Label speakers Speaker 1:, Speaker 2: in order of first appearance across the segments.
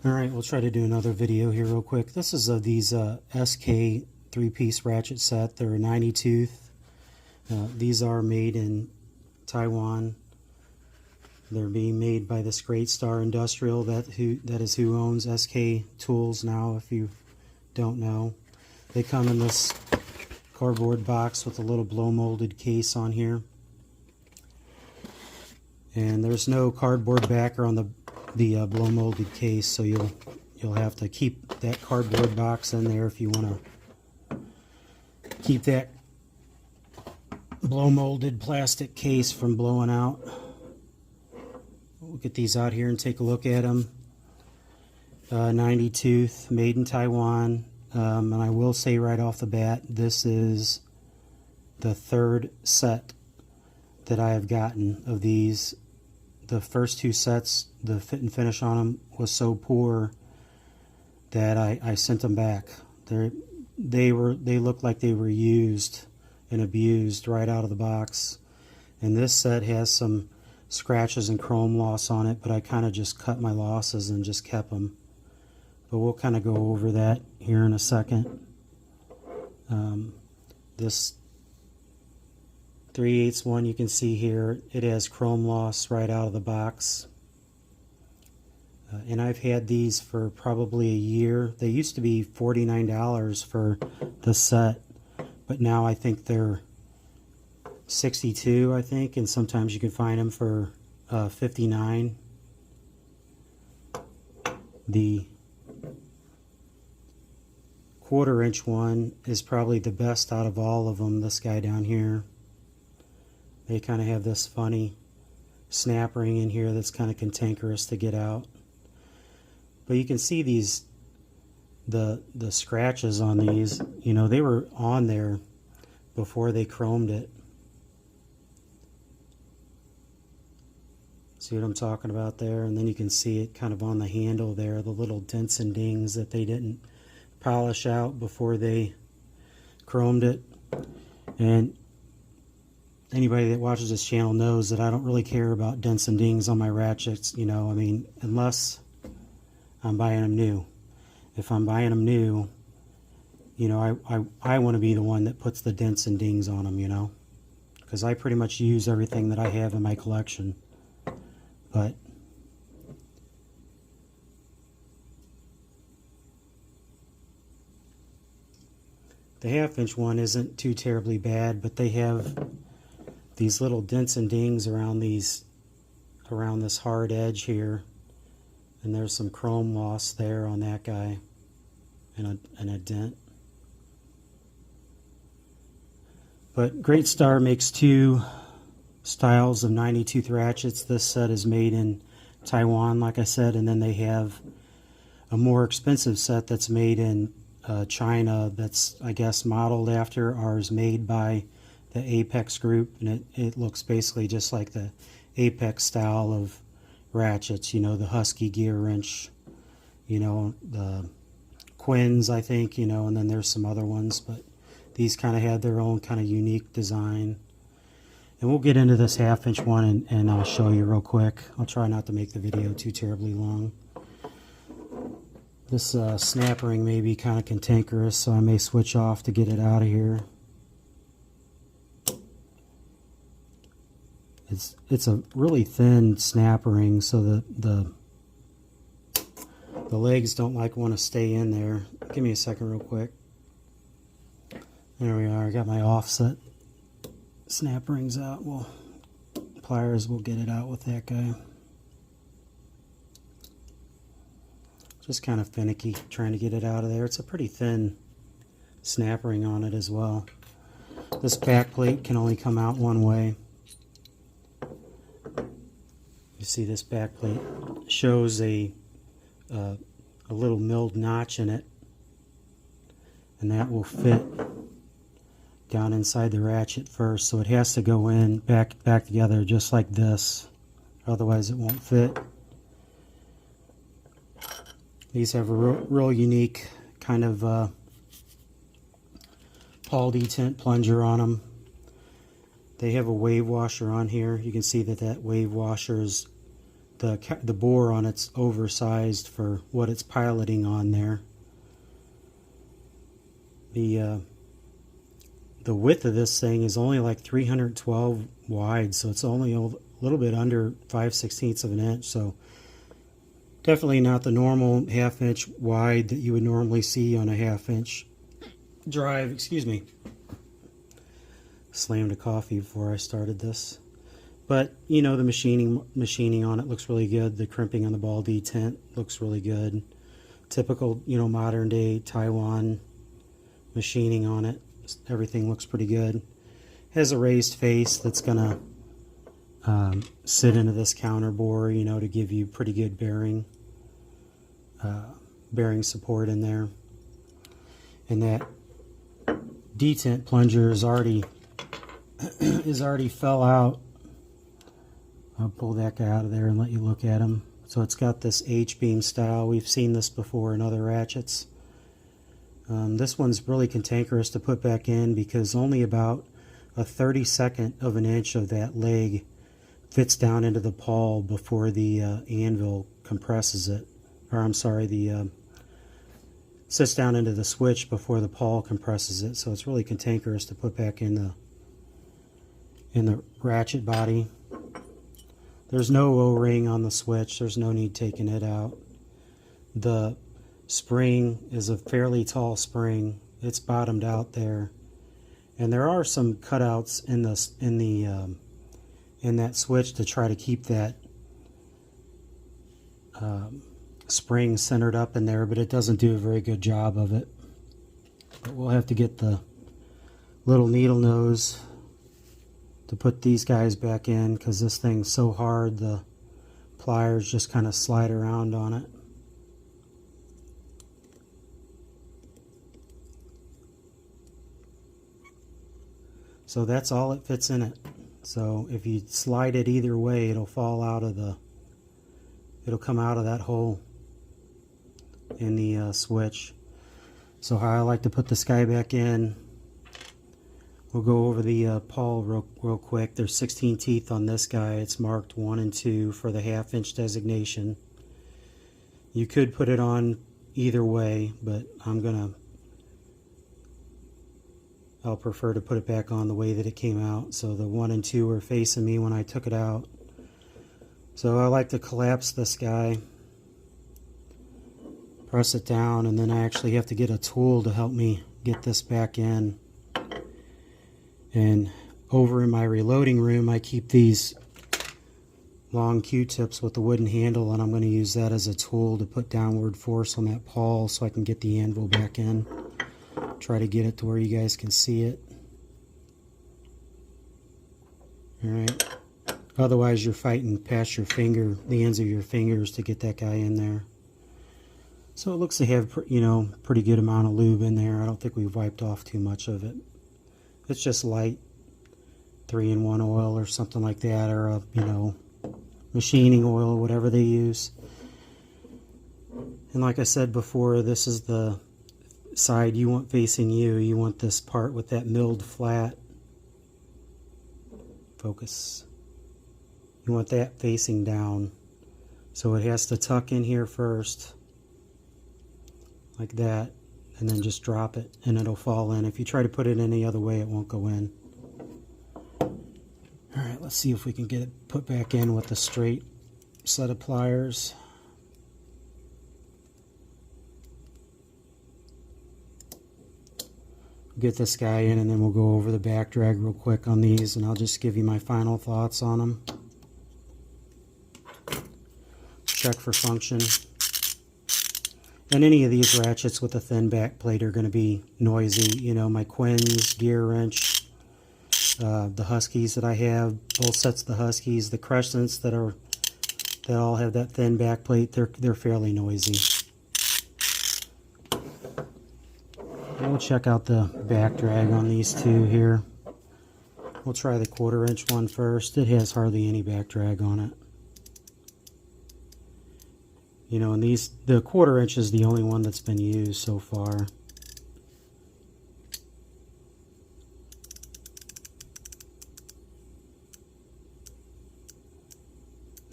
Speaker 1: Alright, we'll try to do another video here real quick. This is of these SK 3-piece ratchet set. They're 90 tooth. These are made in Taiwan. They're being made by this Great Star Industrial. That is who owns SK Tools now, if you don't know. They come in this cardboard box with a little blow molded case on here. And there's no cardboard backer on the blow molded case, so you'll have to keep that cardboard box in there if you want to keep that blow molded plastic case from blowing out. We'll get these out here and take a look at them. 90 tooth, made in Taiwan. And I will say right off the bat, this is the third set that I have gotten of these. The first two sets, the fit and finish on them was so poor that I sent them back. They looked like they were used and abused right out of the box. And this set has some scratches and chrome loss on it, but I kind of just cut my losses and just kept them. But we'll kind of go over that here in a second. This 3/8 one you can see here, it has chrome loss right out of the box. And I've had these for probably a year. They used to be $49 for the set, but now I think they're $62, I think, and sometimes you can find them for $59. The 1/4-inch one is probably the best out of all of them, this guy down here. They kind of have this funny snap ring in here that's kind of cantankerous to get out. But you can see these, the scratches on these, you know, they were on there before they chromed it. See what I'm talking about there? And then you can see it kind of on the handle there, the little dents and dings that they didn't polish out before they chromed it. And anybody that watches this channel knows that I don't really care about dents and dings on my ratchets, you know, I mean, unless I'm buying them new. If I'm buying them new, you know, I want to be the one that puts the dents and dings on them, you know, because I pretty much use everything that I have in my collection. But the 1/2-inch one isn't too terribly bad, but they have these little dents and dings around this hard edge here, and there's some chrome loss there on that guy, and a dent. But Great Star makes two styles of 90 tooth ratchets. This set is made in Taiwan, like I said, and then they have a more expensive set that's made in China, that's, I guess, modeled after ours, made by the Apex group, and it looks basically just like the Apex style of ratchets, you know, the Husky gear wrench, you know, the Quins, I think, you know, and then there's some other ones, but these kind of had their own kind of unique design. And we'll get into this 1/2-inch one and I'll show you real quick. I'll try not to make the video too terribly long. This snap ring may be kind of cantankerous, so I may switch off to get it out of here. It's a really thin snap ring, so the legs don't want to stay in there. Give me a second real quick. There we are. I got my offset snap rings out. Well, pliers will get it out with that guy. Just kind of finicky trying to get it out of there. It's a pretty thin snap ring on it as well. This back plate can only come out one way. You see this back plate shows a little milled notch in it, and that will fit down inside the ratchet first, so it has to go in back together just like this, otherwise it won't fit. These have a real unique kind of Paul detent plunger on them. They have a wave washer on here. You can see that wave washer is the bore on it's oversized for what it's piloting on there. The width of this thing is only like 312 wide, so it's only a little bit under 5/16 of an inch, so definitely not the normal 1/2 inch wide that you would normally see on a 1/2 inch drive. Excuse me. Slammed a coffee before I started this. But, you know, the machining on it looks really good. The crimping on the ball detent looks really good. Typical, you know, modern day Taiwan machining on it. Everything looks pretty good. Has a raised face that's going to sit into this counter bore, you know, to give you pretty good bearing support in there. And that detent plunger is already fell out. I'll pull that guy out of there and let you look at him. So it's got this H-beam style. We've seen this before in other ratchets. This one's really cantankerous to put back in because only about a 32nd of an inch of that leg fits down into the pawl before the anvil compresses it. Or I'm sorry, sits down into the switch before the pawl compresses it. So it's really cantankerous to put back in the ratchet body. There's no O-ring on the switch. There's no need taking it out. The spring is a fairly tall spring. It's bottomed out there, and there are some cutouts in that switch to try to keep that spring centered up in there, but it doesn't do a very good job of it. But we'll have to get the little needle nose to put these guys back in because this thing's so hard the pliers just kind of slide around on it. So that's all it fits in it. So if you slide it either way, it'll fall out of it'll come out of that hole in the switch. So how I like to put this guy back in, we'll go over the pawl real quick. There's 16 teeth on this guy. It's marked 1 and 2 for the 1/2 inch designation. You could put it on either way, but I'll prefer to put it back on the way that it came out. So the 1 and 2 were facing me when I took it out. So I like to collapse this guy, press it down, and then I actually have to get a tool to help me get this back in. And over in my reloading room, I keep these long Q-tips with the wooden handle, and I'm going to use that as a tool to put downward force on that pawl so I can get the anvil back in. Try to get it to where you guys can see it. Alright. Otherwise you're fighting past your finger, the ends of your fingers to get that guy in there. So it looks to have, you know, pretty good amount of lube in there. I don't think we've wiped off too much of it. It's just light 3-in-1 oil or something like that, or a, you know, machining oil, whatever they use. And like I said before, this is the side you want facing you. You want this part with that milled flat. Focus. You want that facing down. So it has to tuck in here first, like that, and then just drop it and it'll fall in. If you try to put it any other way, it won't go in. Alright, let's see if we can get it put back in with a straight set of pliers. Get this guy in, and then we'll go over the back drag real quick on these, and I'll just give you my final thoughts on them. Check for function. And any of these ratchets with a thin back plate are going to be noisy. You know, my Quins, gear wrench, the Huskies that I have, both sets of the Huskies, the Crescents that all have that thin back plate, they're fairly noisy. We'll check out the back drag on these two here. We'll try the 1/4 inch one first. It has hardly any back drag on it. You know, and the 1/4 inch is the only one that's been used so far.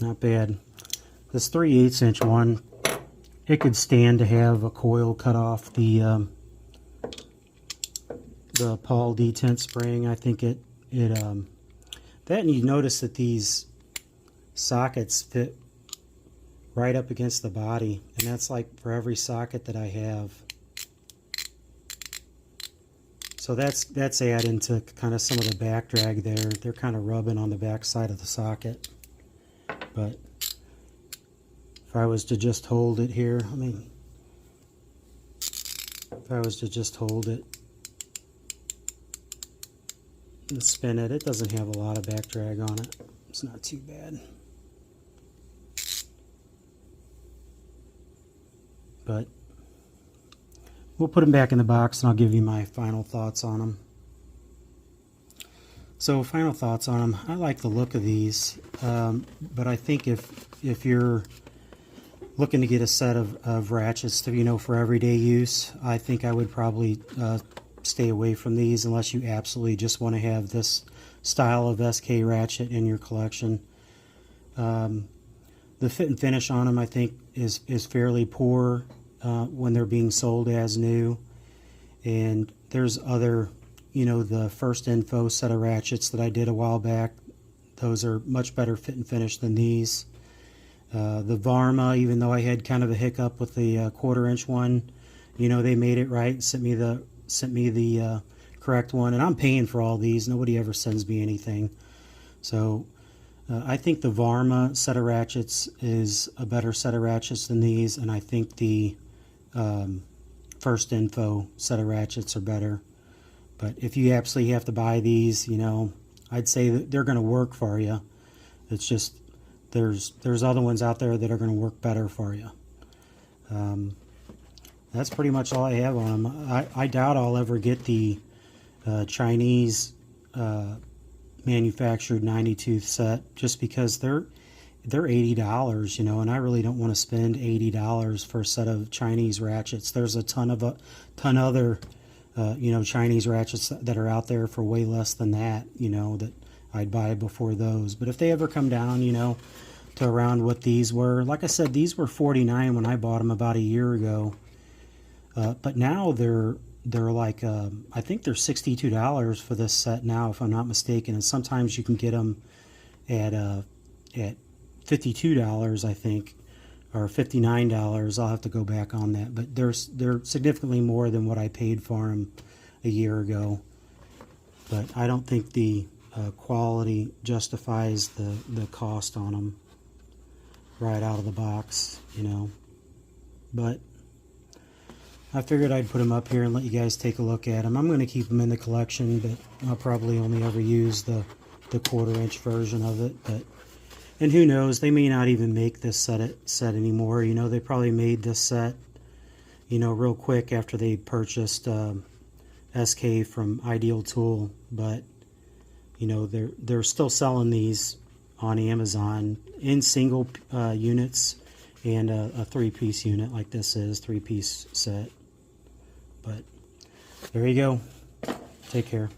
Speaker 1: Not bad. This 3/8 inch one, it could stand to have a coil cut off the Paul detent spring. I think that, and you notice that these sockets fit right up against the body, and that's like for every socket that I have. So that's adding to kind of some of the back drag there. They're kind of rubbing on the back side of the socket. But if I was to just hold it here, if I was to just hold it and spin it, it doesn't have a lot of back drag on it. It's not too bad. But we'll put them back in the box and I'll give you my final thoughts on them. So final thoughts on them. I like the look of these, but I think if you're looking to get a set of ratchets to, for everyday use, I think I would probably stay away from these unless you absolutely just want to have this style of SK ratchet in your collection. The fit and finish on them, I think, is fairly poor when they're being sold as new. And there's other, the First Info set of ratchets that I did a while back. Those are much better fit and finish than these. The Varma, even though I had kind of a hiccup with the 1/4 inch one, they made it right, sent me the correct one, and I'm paying for all these. Nobody ever sends me anything. So I think the Varma set of ratchets is a better set of ratchets than these, and I think the First Info set of ratchets are better. But if you absolutely have to buy these, I'd say that they're going to work for you. It's just there's other ones out there that are going to work better for you. That's pretty much all I have on them. I doubt I'll ever get the Chinese manufactured 90-tooth set, just because they're $80, and I really don't want to spend $80 for a set of Chinese ratchets. There's a ton other Chinese ratchets that are out there for way less than that, that I'd buy before those. But if they ever come down, to around what these were, like I said, these were $49 when I bought them about a year ago. But now they're like, I think they're $62 for this set now, if I'm not mistaken. And sometimes you can get them at $52, I think, or $59. I'll have to go back on that. But they're significantly more than what I paid for them a year ago. But I don't think the quality justifies the cost on them right out of the box, But I figured I'd put them up here and let you guys take a look at them. I'm going to keep them in the collection, but I'll probably only ever use the 1/4 inch version of it. And who knows, they may not even make this set anymore. They probably made this set, real quick after they purchased SK from Ideal Tool. But, they're still selling these on Amazon in single units and a 3-piece unit like this is, 3-piece set. But there you go. Take care.